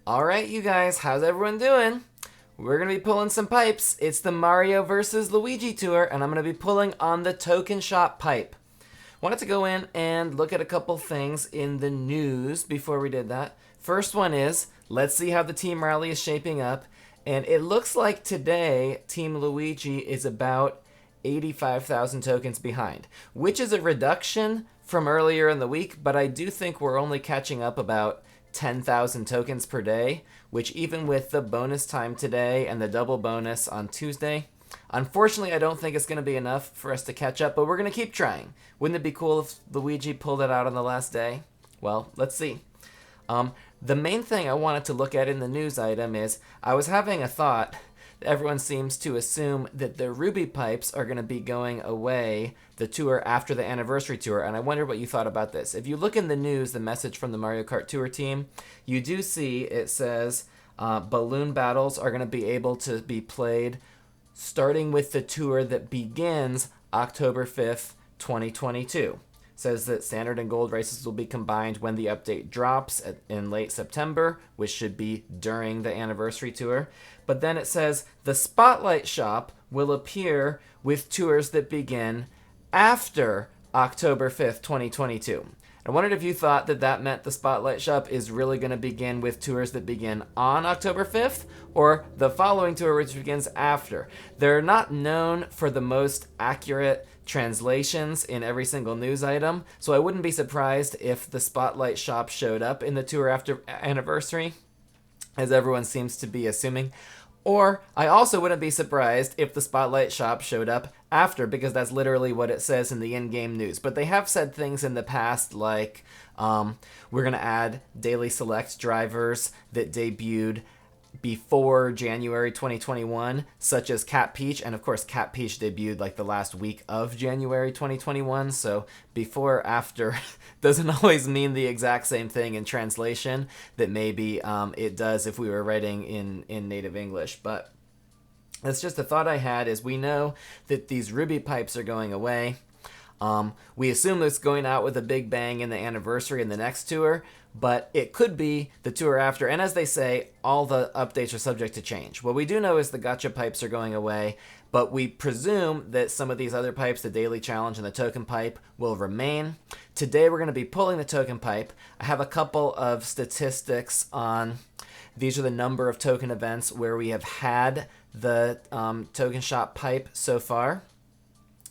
Alright, you guys, how's everyone doing? We're going to be pulling some pipes. It's the Mario versus Luigi tour, and I'm going to be pulling on the token shop pipe. Wanted to go in and look at a couple things in the news before we did that. First one is, let's see how the team rally is shaping up. And it looks like today, Team Luigi is about 85,000 tokens behind, which is a reduction from earlier in the week, but I do think we're only catching up about 10,000 tokens per day, which even with the bonus time today and the double bonus on Tuesday, unfortunately I don't think it's going to be enough for us to catch up, but we're going to keep trying. Wouldn't it be cool if Luigi pulled it out on the last day? Well, let's see. The main thing I wanted to look at in the news item is I was having a thought. Everyone seems to assume that the Ruby pipes are going to be going away the tour after the anniversary tour, and I wonder what you thought about this. If you look in the news, the message from the Mario Kart Tour team, you do see it says balloon battles are going to be able to be played starting with the tour that begins October 5th, 2022. Says that standard and gold races will be combined when the update drops in late September, which should be during the anniversary tour. But then it says the Spotlight shop will appear with tours that begin after October 5th, 2022. I wondered if you thought that that meant the Spotlight shop is really going to begin with tours that begin on October 5th or the following tour which begins after. They're not known for the most accurate translations in every single news item, so I wouldn't be surprised if the Spotlight shop showed up in the tour after anniversary, as everyone seems to be assuming. Or I also wouldn't be surprised if the Spotlight shop showed up after, because that's literally what it says in the in-game news. But they have said things in the past like, we're going to add daily select drivers that debuted before January 2021, such as Cat Peach, and of course Cat Peach debuted like the last week of January 2021, so before or after doesn't always mean the exact same thing in translation that maybe it does if we were writing in native English. But that's just a thought I had, is we know that these Ruby pipes are going away. We assume it's going out with a big bang in the anniversary in the next tour, but it could be the tour after. And as they say, all the updates are subject to change. What we do know is the gotcha pipes are going away, but we presume that some of these other pipes, the daily challenge and the token pipe, will remain. Today we're going to be pulling the token pipe. I have a couple of statistics on, these are the number of token events where we have had the token shop pipe so far.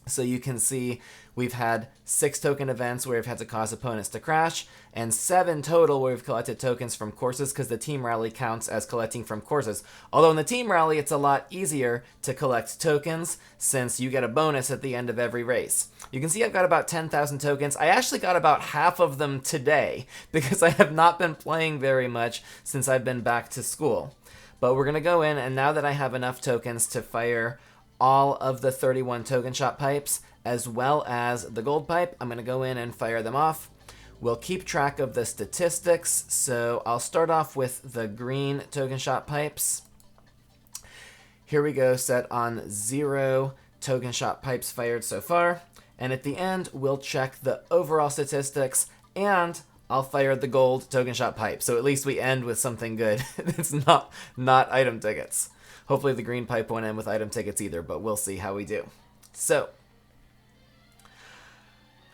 So you can see we've had 6 token events where we've had to cause opponents to crash, and 7 total where we've collected tokens from courses, because the team rally counts as collecting from courses. Although in the team rally, it's a lot easier to collect tokens since you get a bonus at the end of every race. You can see I've got about 10,000 tokens. I actually got about half of them today because I have not been playing very much since I've been back to school. But we're going to go in, and now that I have enough tokens to fire all of the 31 token shop pipes, as well as the gold pipe, I'm going to go in and fire them off. We'll keep track of the statistics, so I'll start off with the green token shop pipes. Here we go, set on 0 token shop pipes fired so far. And at the end, we'll check the overall statistics, and I'll fire the gold token shop pipe. So at least we end with something good. It's not item tickets. Hopefully the green pipe won't end with item tickets either, but we'll see how we do. So,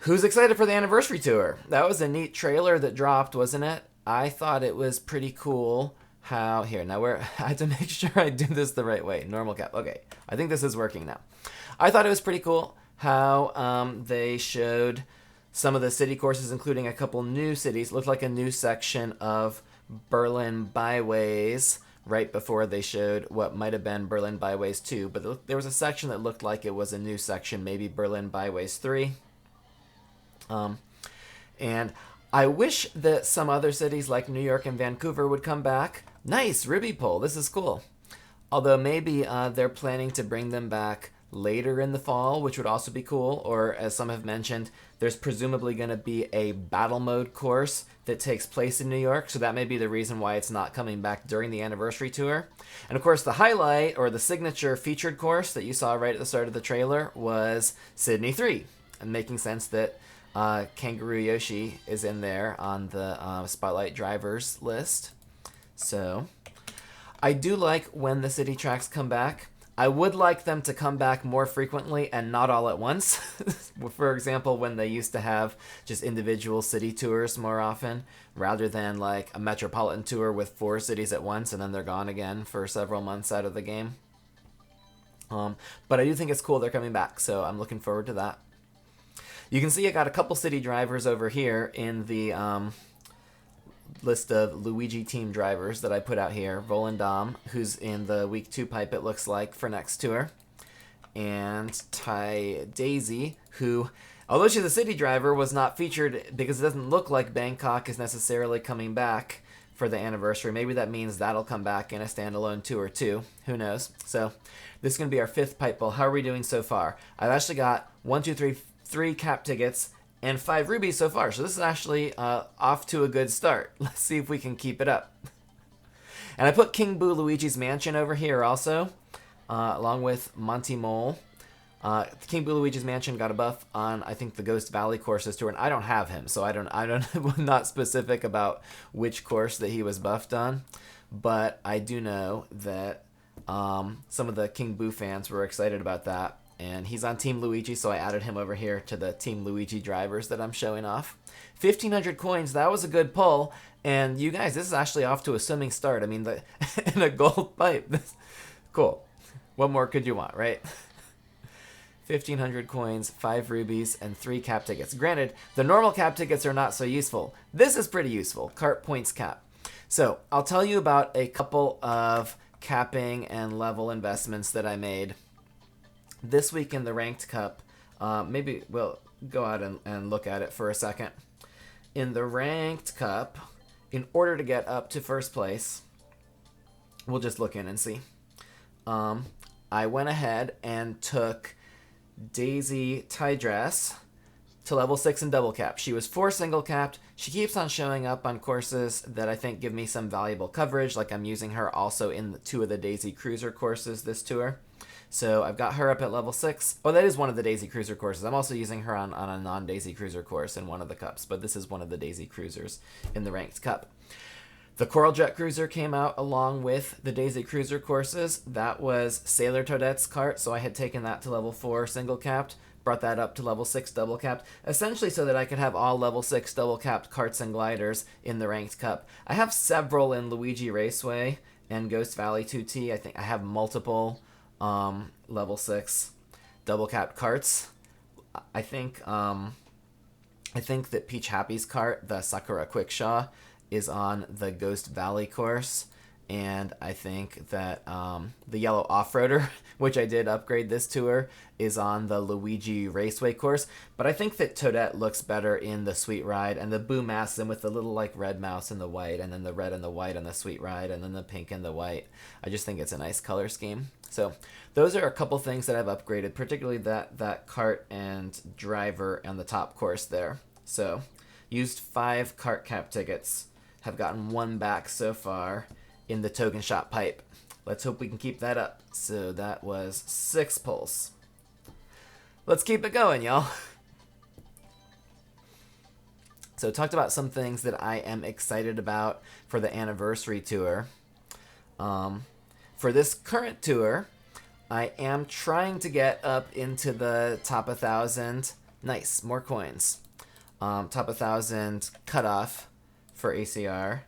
who's excited for the anniversary tour? That was a neat trailer that dropped, wasn't it? I thought it was pretty cool how, here, now I had to make sure I do this the right way. Normal cap, okay. I think this is working now. I thought it was pretty cool how they showed some of the city courses, including a couple new cities. Looked like a new section of Berlin Byways right before they showed what might have been Berlin Byways 2. But there was a section that looked like it was a new section, maybe Berlin Byways 3. And I wish that some other cities like New York and Vancouver would come back. Nice, Ruby pull, this is cool. Although maybe they're planning to bring them back later in the fall, which would also be cool. Or as some have mentioned, there's presumably going to be a battle mode course that takes place in New York, so that may be the reason why it's not coming back during the anniversary tour. And of course the highlight, or the signature featured course that you saw right at the start of the trailer, was Sydney 3, and making sense that Kangaroo Yoshi is in there on the Spotlight drivers list. So I do like when the city tracks come back. I would like them to come back more frequently and not all at once. For example, when they used to have just individual city tours more often, rather than like a metropolitan tour with 4 cities at once and then they're gone again for several months out of the game. But I do think it's cool they're coming back, so I'm looking forward to that. You can see I got a couple city drivers over here in the list of Luigi team drivers that I put out here. Volendam, who's in the week 2 pipe, it looks like, for next tour. And Ty Daisy, who, although she's a city driver, was not featured because it doesn't look like Bangkok is necessarily coming back for the anniversary. Maybe that means that'll come back in a standalone tour too. Who knows? So this is going to be our 5th pipe bowl. How are we doing so far? I've actually got 3 cap tickets and 5 rubies so far. So this is actually off to a good start. Let's see if we can keep it up. And I put King Boo Luigi's Mansion over here also, along with Monty Mole. King Boo Luigi's Mansion got a buff on, I think, the Ghost Valley courses tour, and I don't have him, so I'm not specific about which course that he was buffed on. But I do know that some of the King Boo fans were excited about that. And he's on Team Luigi, so I added him over here to the Team Luigi drivers that I'm showing off. 1,500 coins, that was a good pull. And you guys, this is actually off to a swimming start. I mean, in a gold pipe. Cool. What more could you want, right? 1,500 coins, 5 rubies, and 3 cap tickets. Granted, the normal cap tickets are not so useful. This is pretty useful. Kart points cap. So, I'll tell you about a couple of capping and level investments that I made this week in the Ranked Cup. Maybe we'll go out and look at it for a second. In the Ranked Cup, in order to get up to first place, we'll just look in and see. I went ahead and took Daisy Tydress to level 6 in double cap. She was 4 single capped. She keeps on showing up on courses that I think give me some valuable coverage, like I'm using her also in 2 of the Daisy Cruiser courses this tour. So I've got her up at level 6. Oh, that is one of the Daisy Cruiser courses. I'm also using her on a non-Daisy Cruiser course in one of the cups, but this is one of the Daisy Cruisers in the Ranked Cup. The Coral Jet Cruiser came out along with the Daisy Cruiser courses. That was Sailor Toadette's cart, so I had taken that to level 4 single capped, brought that up to level 6 double capped, essentially so that I could have all level 6 double capped carts and gliders in the Ranked Cup. I have several in Luigi Raceway and Ghost Valley 2T. I think I have multiple level 6 double capped carts. I think that Peach Happy's cart, the Sakura Quickshaw, is on the Ghost Valley course, and I think that the Yellow Off-Roader, which I did upgrade this tour, is on the Luigi Raceway course, but I think that Toadette looks better in the Sweet Ride, and the Boo Masson with the little like red mouse and the white, and then the red and the white on the Sweet Ride, and then the pink and the white. I just think it's a nice color scheme. So those are a couple things that I've upgraded, particularly that cart and driver on the top course there. So used 5 cart cap tickets, have gotten 1 back so far in the token shop pipe. Let's hope we can keep that up. So that was 6 pulls. Let's keep it going, y'all. So talked about some things that I am excited about for the anniversary tour. For this current tour, I am trying to get up into the top 1,000. Nice, more coins. Top 1,000 cutoff for ACR.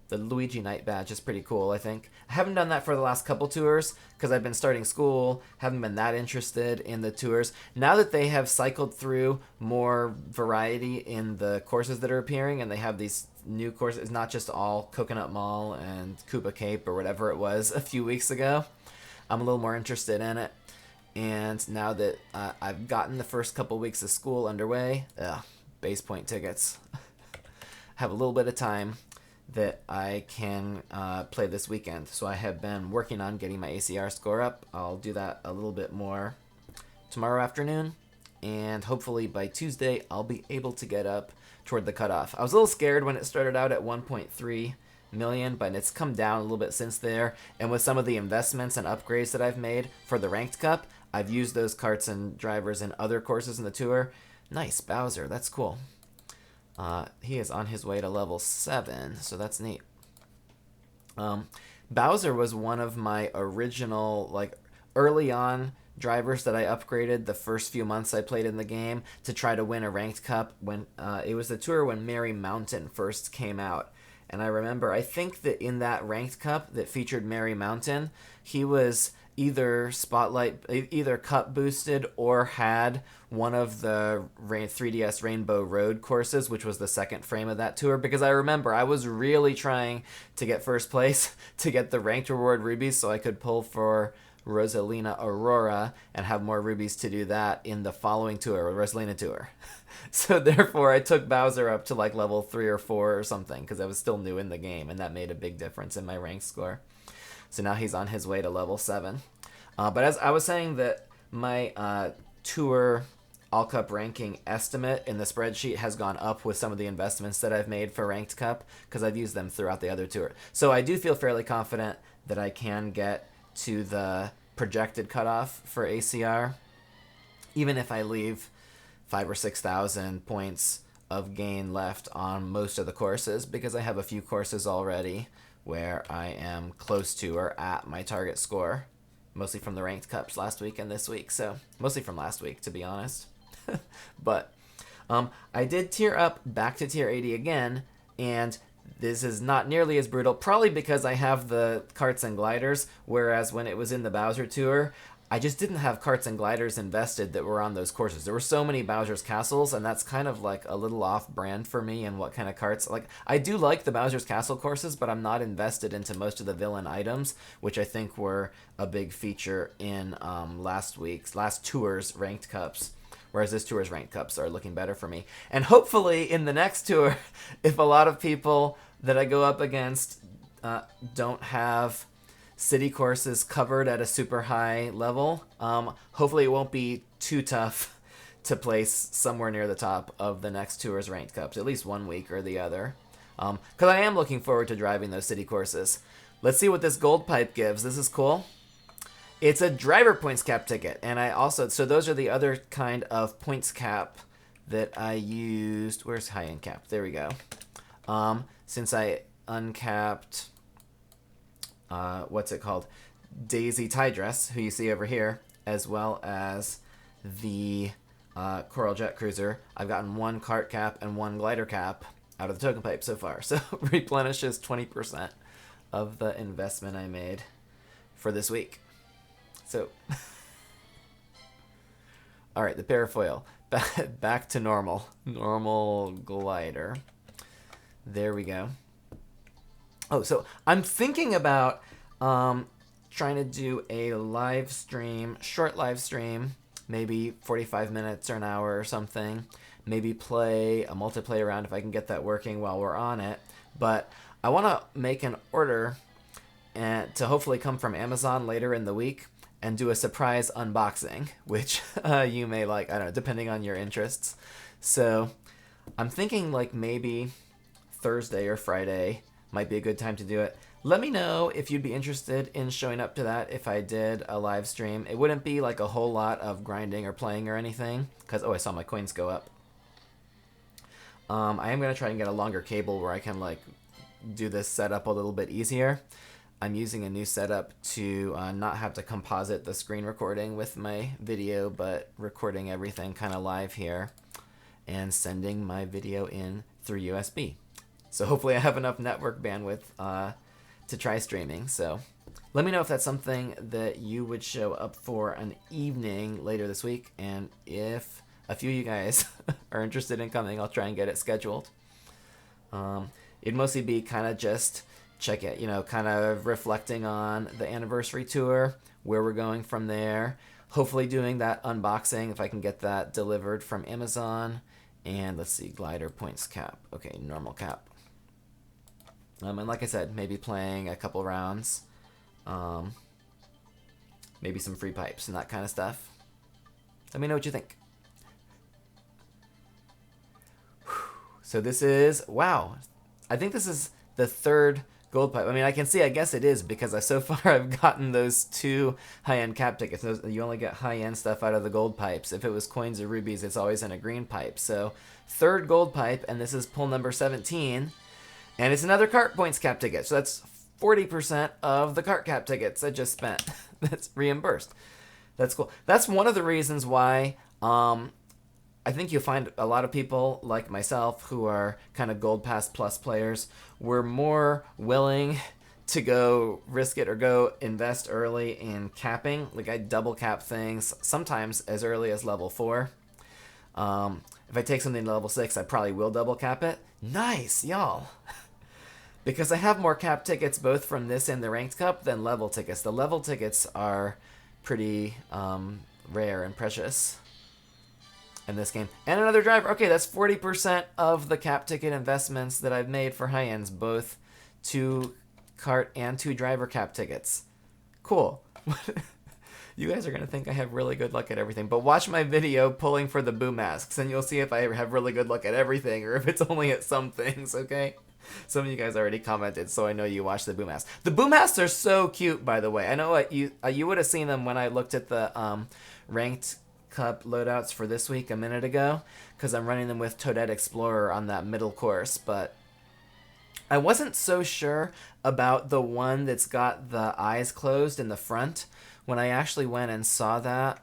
The Luigi Night badge is pretty cool, I think. I haven't done that for the last couple tours because I've been starting school, haven't been that interested in the tours. Now that they have cycled through more variety in the courses that are appearing, and they have these new courses, not just all Coconut Mall and Koopa Cape or whatever it was a few weeks ago, I'm a little more interested in it. And now that I've gotten the first couple weeks of school underway, base point tickets. Have a little bit of time that I can play this weekend. So I have been working on getting my ACR score up. I'll do that a little bit more tomorrow afternoon, and hopefully by Tuesday I'll be able to get up toward the cutoff. I was a little scared when it started out at 1.3 million, but it's come down a little bit since there, and with some of the investments and upgrades that I've made for the Ranked Cup, I've used those carts and drivers in other courses in the tour. Nice, Bowser, that's cool. He is on his way to level 7, so that's neat. Um, Bowser was one of my original, like, early on drivers that I upgraded the first few months I played in the game to try to win a ranked cup when it was the tour when Merry Mountain first came out. And I remember, I think that in that ranked cup that featured Merry Mountain, he was either cup boosted or had one of the 3DS Rainbow Road courses, which was the second frame of that tour. Because I remember I was really trying to get first place to get the ranked reward rubies so I could pull for Rosalina Aurora and have more rubies to do that in the following tour, Rosalina Tour. So therefore I took Bowser up to like level 3 or 4 or something because I was still new in the game, and that made a big difference in my rank score. So now he's on his way to level 7. But as I was saying, that my tour all cup ranking estimate in the spreadsheet has gone up with some of the investments that I've made for ranked cup because I've used them throughout the other tour. So I do feel fairly confident that I can get to the projected cutoff for ACR, even if I leave 5,000 or 6,000 points of gain left on most of the courses, because I have a few courses already where I am close to or at my target score, mostly from the ranked cups last week and this week. So mostly from last week, to be honest. But I did tier up back to tier 80 again, and this is not nearly as brutal, probably because I have the carts and gliders, whereas when it was in the Bowser Tour, I just didn't have carts and gliders invested that were on those courses. There were so many Bowser's Castles, and that's kind of like a little off-brand for me and what kind of carts. Like, I do like the Bowser's Castle courses, but I'm not invested into most of the villain items, which I think were a big feature in last tour's ranked cups. Whereas this tour's ranked cups are looking better for me. And hopefully in the next tour, if a lot of people that I go up against don't have city courses covered at a super high level, hopefully it won't be too tough to place somewhere near the top of the next tour's ranked cups, at least one week or the other. Because I am looking forward to driving those city courses. Let's see what this gold pipe gives. This is cool. It's a driver points cap ticket, and so those are the other kind of points cap that I used. Where's high-end cap? There we go. Since I uncapped, what's it called? Daisy Tidress, who you see over here, as well as the Coral Jet Cruiser, I've gotten one cart cap and one glider cap out of the token pipe so far. So replenishes 20% of the investment I made for this week. So, all right, the parafoil, back to normal glider. There we go. Oh, so I'm thinking about trying to do a live stream, short live stream, maybe 45 minutes or an hour or something. Maybe play a multiplayer round if I can get that working while we're on it. But I want to make an order and to hopefully come from Amazon later in the week and do a surprise unboxing, which you may like, I don't know, depending on your interests. So I'm thinking like maybe Thursday or Friday might be a good time to do it. Let me know if you'd be interested in showing up to that if I did a live stream. It wouldn't be like a whole lot of grinding or playing or anything, because, oh, I saw my coins go up. I am going to try and get a longer cable where I can like do this setup a little bit easier. I'm using a new setup to not have to composite the screen recording with my video, but recording everything kind of live here and sending my video in through USB. So hopefully I have enough network bandwidth to try streaming. So let me know if that's something that you would show up for an evening later this week. And if a few of you guys are interested in coming, I'll try and get it scheduled. It'd mostly be kind of just check it, kind of reflecting on the anniversary tour, where we're going from there. Hopefully doing that unboxing if I can get that delivered from Amazon. And let's see, glider points cap. Okay, normal cap. And like I said, maybe playing a couple rounds. Maybe some free pipes and that kind of stuff. Let me know what you think. So this is, wow. I think this is the third gold pipe. I mean, I can see, I guess it is, because so far I've gotten those 2 high-end cap tickets. You only get high-end stuff out of the gold pipes. If it was coins or rubies, it's always in a green pipe. So, third gold pipe, and this is pull number 17. And it's another cart points cap ticket. So that's 40% of the Kart cap tickets I just spent. That's reimbursed. That's cool. That's one of the reasons why I think you'll find a lot of people like myself who are kind of Gold Pass Plus players were more willing to go risk it or go invest early in capping. Like I double cap things sometimes as early as level 4. If I take something to level 6, I probably will double cap it. Nice, y'all. Because I have more cap tickets both from this and the Ranked Cup than level tickets. The level tickets are pretty rare and precious in this game. And another driver. Okay, that's 40% of the cap ticket investments that I've made for high ends, both 2 Kart and 2 driver cap tickets. Cool. You guys are going to think I have really good luck at everything, but watch my video pulling for the boo masks and you'll see if I have really good luck at everything or if it's only at some things, okay? Some of you guys already commented, so I know you watched the boo masks. The boo masks are so cute, by the way. I know what you would have seen them when I looked at the Ranked Cup loadouts for this week a minute ago, because I'm running them with Toadette Explorer on that middle course, but I wasn't so sure about the one that's got the eyes closed in the front when I actually went and saw that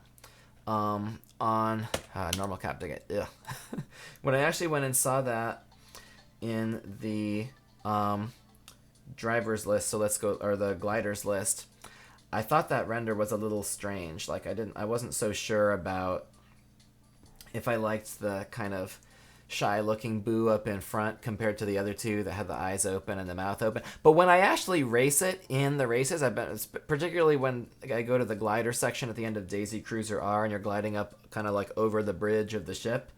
on normal cap ticket. Ugh. When I actually went and saw that in the drivers list, so let's go, or the gliders list, I thought that render was a little strange. Like I wasn't so sure about if I liked the kind of shy looking boo up in front compared to the other two that had the eyes open and the mouth open. But when I actually race it in the races, I've been, particularly when I go to the glider section at the end of Daisy Cruiser R and you're gliding up kind of like over the bridge of the ship,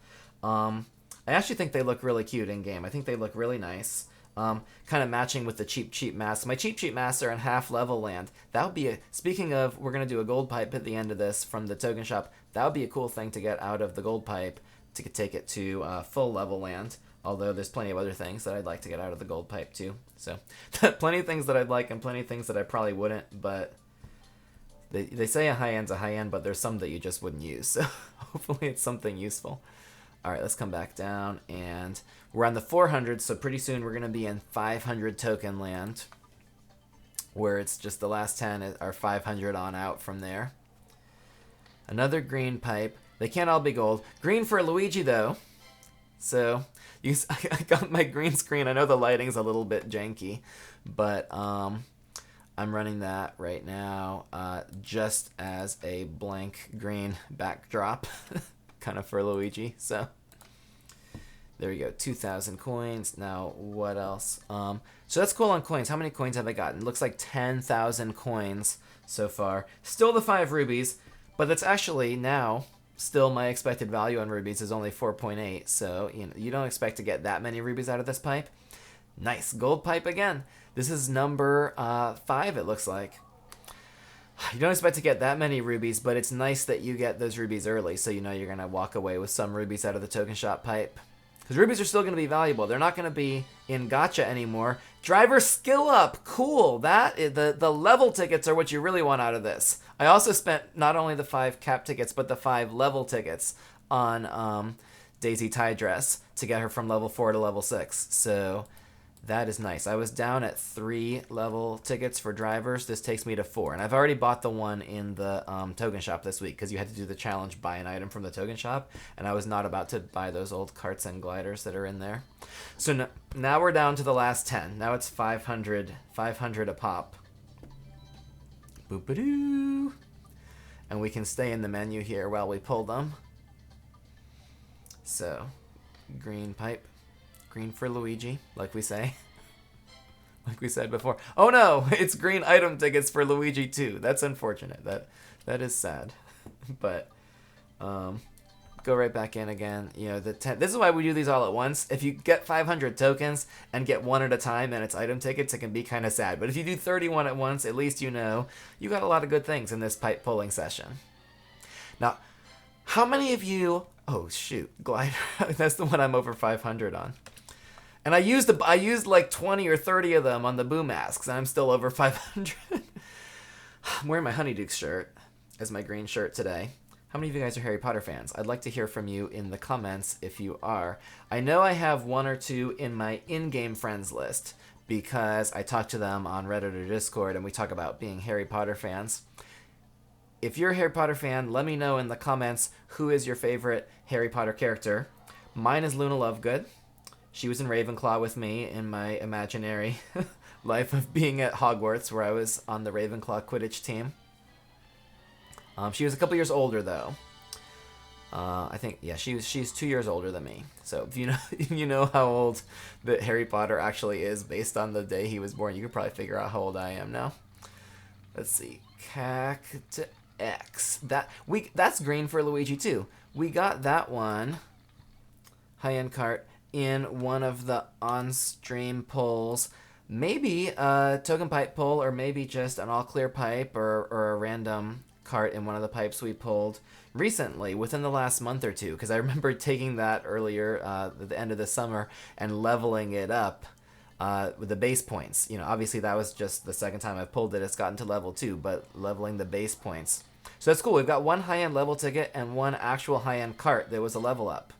I actually think they look really cute in game. I think they look really nice. Kind of matching with the Cheep masks. My Cheep masks are in half level land. That would be speaking of, we're going to do a gold pipe at the end of this from the token shop. That would be a cool thing to get out of the gold pipe to take it to full level land. Although there's plenty of other things that I'd like to get out of the gold pipe too. So plenty of things that I'd like and plenty of things that I probably wouldn't, but they say a high end's a high end, but there's some that you just wouldn't use. So hopefully it's something useful. All right, let's come back down, and we're on the 400, so pretty soon we're going to be in 500 token land, where it's just the last 10 are 500 on out from there. Another green pipe. They can't all be gold. Green for Luigi, though. So I got my green screen. I know the lighting's a little bit janky, but I'm running that right now just as a blank green backdrop. Kind of for Luigi, so there we go, 2,000 coins. Now what else? So that's cool on coins. How many coins have I gotten? Looks like 10,000 coins so far. Still the 5 rubies, but that's actually now still my expected value on rubies is only 4.8. So you don't expect to get that many rubies out of this pipe. Nice gold pipe again. This is number 5. It looks like. You don't expect to get that many rubies, but it's nice that you get those rubies early, so you know you're going to walk away with some rubies out of the token shop pipe. Because rubies are still going to be valuable. They're not going to be in gacha anymore. Driver skill up. Cool. That is, the level tickets are what you really want out of this. I also spent not only the 5 cap tickets, but the 5 level tickets on Daisy Tie Dress to get her from level 4 to level 6. So that is nice. I was down at 3 level tickets for drivers. This takes me to 4. And I've already bought the one in the token shop this week because you had to do the challenge, buy an item from the token shop. And I was not about to buy those old karts and gliders that are in there. So now we're down to the last 10. Now it's 500 a pop. Boop-a-doo. And we can stay in the menu here while we pull them. So, green pipe. Green for Luigi, like we say. Like we said before. Oh no, it's green item tickets for Luigi too. That's unfortunate. That is sad. But go right back in again. You know, this is why we do these all at once. If you get 500 tokens and get one at a time and it's item tickets, it can be kind of sad. But if you do 31 at once, at least you know you got a lot of good things in this pipe pulling session. Now, how many of you... Oh shoot, glider. That's the one I'm over 500 on. And I used like 20 or 30 of them on the boo masks, and I'm still over 500. I'm wearing my Honeydukes shirt as my green shirt today. How many of you guys are Harry Potter fans? I'd like to hear from you in the comments if you are. I know I have 1 or 2 in my in-game friends list, because I talk to them on Reddit or Discord, and we talk about being Harry Potter fans. If you're a Harry Potter fan, let me know in the comments who is your favorite Harry Potter character. Mine is Luna Lovegood. She was in Ravenclaw with me in my imaginary life of being at Hogwarts, where I was on the Ravenclaw Quidditch team. She was a couple years older, though. I think, yeah, she's 2 years older than me. So if you know you know how old that Harry Potter actually is based on the day he was born, you could probably figure out how old I am now. Let's see, Cactus. That's green for Luigi too. We got that one, high-end cart, in one of the on-stream polls. Maybe a token pipe poll, or maybe just an all-clear pipe, or a random cart in one of the pipes we pulled recently, within the last month or two, because I remember taking that earlier at the end of the summer and leveling it up with the base points. You know, obviously that was just the second time I've pulled it. It's gotten to level 2, but leveling the base points. So that's cool. We've got one high-end level ticket and one actual high-end cart that was a level up.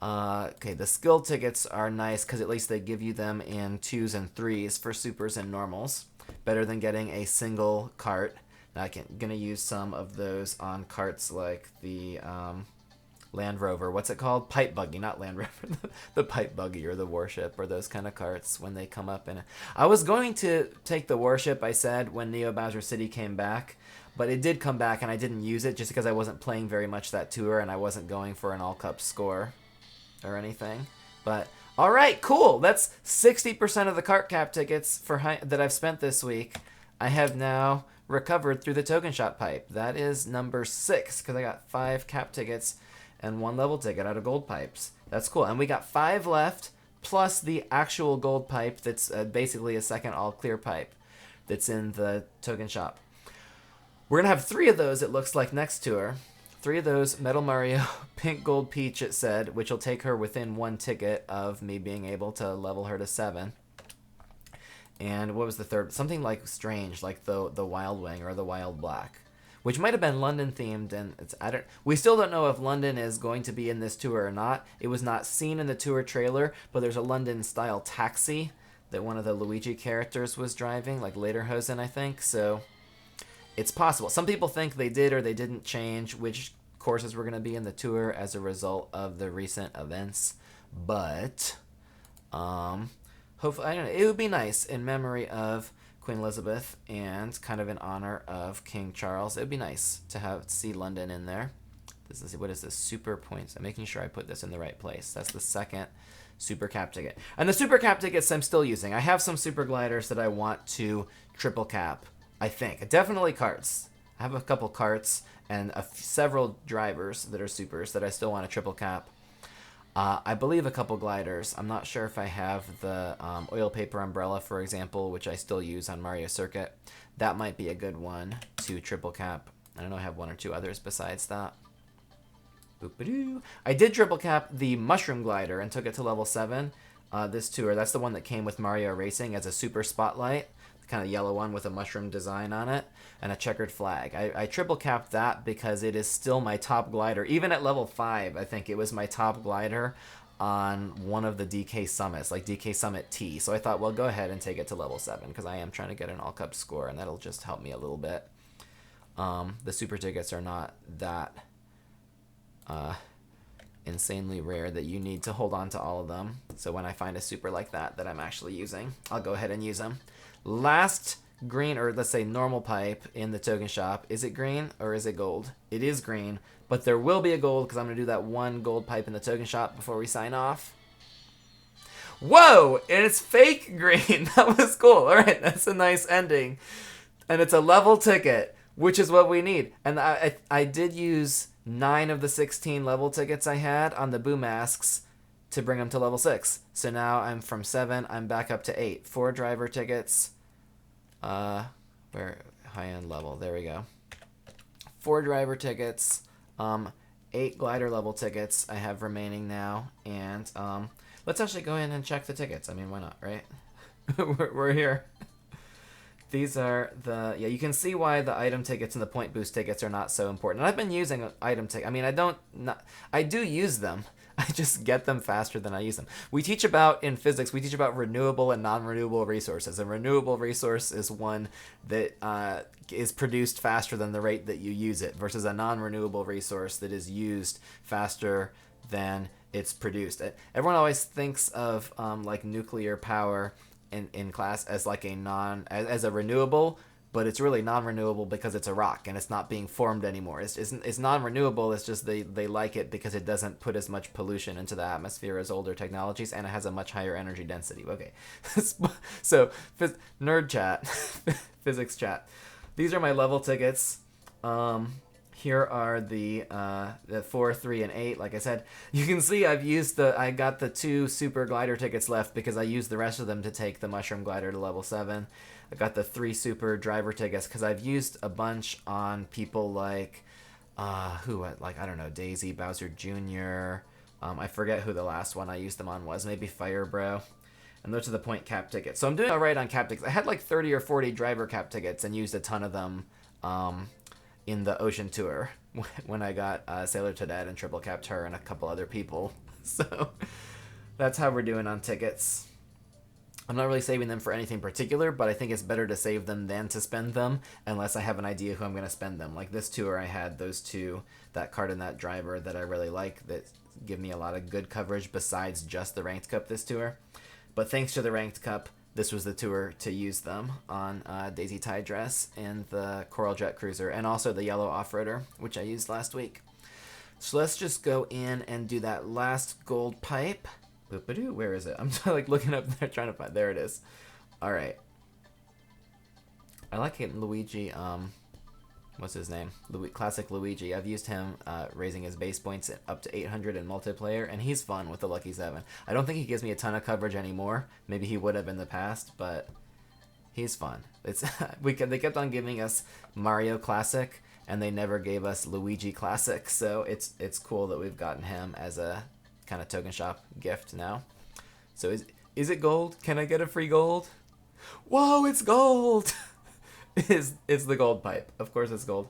Okay, the skill tickets are nice because at least they give you them in 2s and 3s for supers and normals. Better than getting a single cart. Now I'm going to use some of those on carts like the Land Rover. What's it called? Pipe Buggy, not Land Rover. The Pipe Buggy or the Warship, or those kind of carts when they come up in it. I was going to take the Warship, I said, when Neo Bowser City came back. But it did come back and I didn't use it just because I wasn't playing very much that tour and I wasn't going for an all-cup score or anything. But all right, cool. That's 60% of the cart cap tickets that I've spent this week. I have now recovered through the token shop pipe. That is number 6 because I got 5 cap tickets and 1 level ticket out of gold pipes. That's cool. And we got 5 left plus the actual gold pipe that's basically a second all clear pipe that's in the token shop. We're going to have 3 of those, it looks like, next tour. 3 of those Metal Mario, Pink Gold Peach, it said, which will take her within 1 ticket of me being able to level her to 7. And what was the third? Something like strange, like the Wild Wing or the Wild Black, which might have been London themed. And we still don't know if London is going to be in this tour or not. It was not seen in the tour trailer, but there's a London style taxi that one of the Luigi characters was driving, like Lederhosen, I think. So it's possible. Some people think they did or they didn't change which courses were going to be in the tour as a result of the recent events. But hopefully, I don't know, it would be nice in memory of Queen Elizabeth and kind of in honor of King Charles. It would be nice to see London in there. What is this? Super points. I'm making sure I put this in the right place. That's the second super cap ticket. And the super cap tickets I'm still using. I have some super gliders that I want to triple cap, I think. Definitely carts. I have a couple carts and several drivers that are supers that I still want to triple cap. I believe a couple gliders. I'm not sure if I have the oil paper umbrella, for example, which I still use on Mario Circuit. That might be a good one to triple cap. I don't know, I have 1 or 2 others besides that. Boop-a-doo. I did triple cap the mushroom glider and took it to level 7 this tour. That's the one that came with Mario Racing as a super spotlight. The kind of yellow one with a mushroom design on it and a checkered flag. I triple capped that because it is still my top glider. Even at level 5, I think it was my top glider on one of the DK Summits, like DK Summit T. So I thought, well, go ahead and take it to level 7 because I am trying to get an all-cup score, and that'll just help me a little bit. The super tickets are not that insanely rare that you need to hold on to all of them. So when I find a super like that I'm actually using, I'll go ahead and use them. Last green, or let's say normal pipe in the token shop. Is it green or is it gold? It is green, but there will be a gold because I'm going to do that 1 gold pipe in the token shop before we sign off. Whoa! And it's fake green. That was cool. All right, that's a nice ending. And it's a level ticket, which is what we need. And I did use 9 of the 16 level tickets I had on the Boo Masks to bring them to level 6. So now I'm from 7, I'm back up to 8. 4 driver tickets. Where high-end level, there we go. 4 driver tickets, 8 glider level tickets I have remaining now, and let's actually go in and check the tickets. I mean, why not, right? we're here. These are the, yeah, you can see why the item tickets and the point boost tickets are not so important. And I've been using item tickets. I mean, I do use them. I just get them faster than I use them. In physics, we teach about renewable and non-renewable resources. A renewable resource is one that is produced faster than the rate that you use it, versus a non-renewable resource that is used faster than it's produced. Everyone always thinks of like nuclear power in class as like as a renewable, but it's really non-renewable because it's a rock and it's not being formed anymore. It's non-renewable. It's just they like it because it doesn't put as much pollution into the atmosphere as older technologies, and it has a much higher energy density. Okay, so nerd chat, physics chat. These are my level tickets. Here are the 4, 3, and 8. Like I said, you can see I got the 2 super glider tickets left because I used the rest of them to take the mushroom glider to level 7. I got the 3 super driver tickets because I've used a bunch on people like I don't know, Daisy, Bowser Jr. I forget who the last one I used them on was. Maybe Fire Bro. And those are the point cap tickets. So I'm doing all right on cap tickets. I had like 30 or 40 driver cap tickets and used a ton of them in the Ocean Tour when I got Sailor Toadette and triple capped her and a couple other people. So that's how we're doing on tickets. I'm not really saving them for anything particular, but I think it's better to save them than to spend them unless I have an idea who I'm going to spend them. Like this tour, I had those 2, that Kart and that driver that I really like that give me a lot of good coverage besides just the Ranked Cup this tour. But thanks to the Ranked Cup, this was the tour to use them on Daisy Tie Dress and the Coral Jet Cruiser, and also the Yellow Off-Roader, which I used last week. So let's just go in and do that last gold pipe. Boop-a-doo, where is it? I'm like looking up there trying to find. There it is. All right. I like it, Luigi. What's his name? Classic Luigi. I've used him raising his base points up to 800 in multiplayer, and he's fun with the Lucky 7. I don't think he gives me a ton of coverage anymore. Maybe he would have in the past, but he's fun. They kept on giving us Mario Classic, and they never gave us Luigi Classic, so it's cool that we've gotten him as a kind of token shop gift now. So is it gold? Can I get a free gold? Whoa, it's gold! It's the gold pipe. Of course it's gold.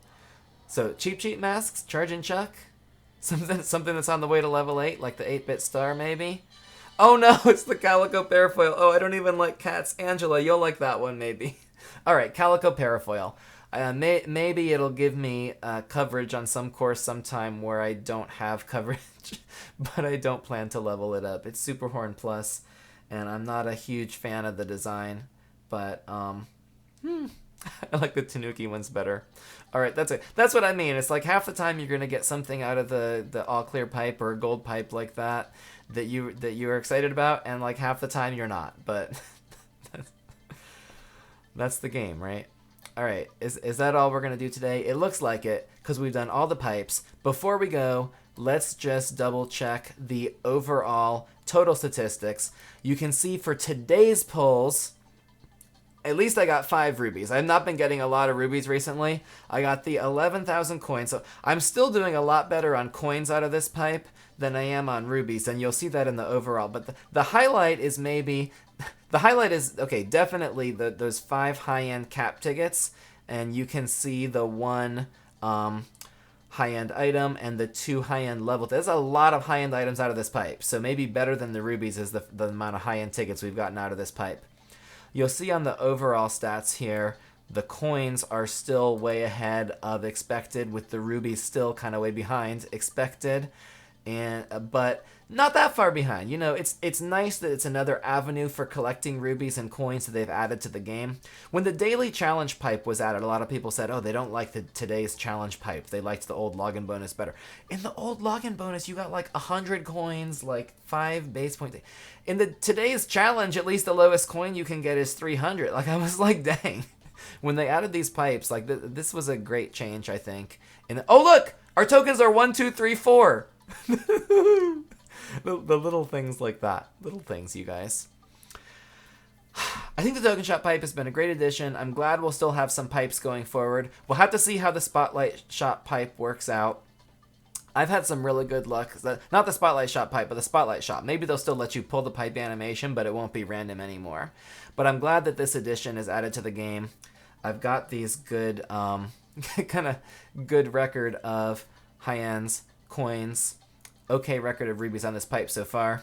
So cheap masks, Charging Chuck, something that's on the way to level 8, like the 8-bit star maybe. Oh no, it's the Calico Parafoil. Oh, I don't even like cats. Angela, you'll like that one maybe. All right, Calico Parafoil. Maybe it'll give me coverage on some course sometime where I don't have coverage, but I don't plan to level it up. It's Super Horn Plus, and I'm not a huge fan of the design, but I like the Tanuki ones better. All right, that's it. That's what I mean. It's like half the time you're gonna get something out of the all clear pipe or gold pipe like that you are excited about, and like half the time you're not. But that's the game, right? All right, is that all we're gonna do today? It looks like it because we've done all the pipes. Before we go, let's just double check the overall total statistics. You can see for today's polls, at least I got 5 rubies. I've not been getting a lot of rubies recently. I got the 11,000 coins, so I'm still doing a lot better on coins out of this pipe than I am on rubies, and you'll see that in the overall. But the highlight is definitely those 5 high-end cap tickets, and you can see the 1 high-end item and the 2 high-end level. There's a lot of high-end items out of this pipe, so maybe better than the rubies is the amount of high-end tickets we've gotten out of this pipe. You'll see on the overall stats here, the coins are still way ahead of expected, with the rubies still kind of way behind expected, but not that far behind. You know, it's nice that it's another avenue for collecting rubies and coins that they've added to the game. When the daily challenge pipe was added, a lot of people said, oh, they don't like today's challenge pipe. They liked the old login bonus better. In the old login bonus, you got like 100 coins, like 5 base points. In today's challenge, at least the lowest coin you can get is 300. Like, I was like, dang. When they added these pipes, like this was a great change, I think. Oh, look! Our tokens are 1, 2, 3, 4. The little things like that. Little things, you guys. I think the Token Shop pipe has been a great addition. I'm glad we'll still have some pipes going forward. We'll have to see how the Spotlight Shop pipe works out. I've had some really good luck. Not the Spotlight Shop pipe, but the Spotlight Shop. Maybe they'll still let you pull the pipe animation, but it won't be random anymore. But I'm glad that this addition is added to the game. I've got these good, kind of good record of high ends, coins, okay record of rubies on this pipe so far.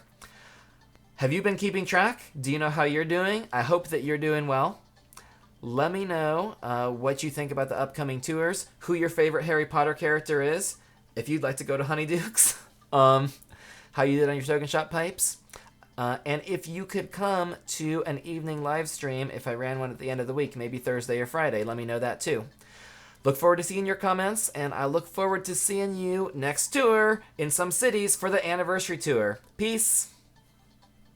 Have you been keeping track? Do you know how you're doing? I hope that you're doing well. Let me know what you think about the upcoming tours, who your favorite Harry Potter character is, if you'd like to go to Honeydukes, how you did on your token shop pipes, and if you could come to an evening live stream if I ran one at the end of the week, maybe Thursday or Friday. Let me know that too. Look forward to seeing your comments, and I look forward to seeing you next tour in some cities for the anniversary tour. Peace!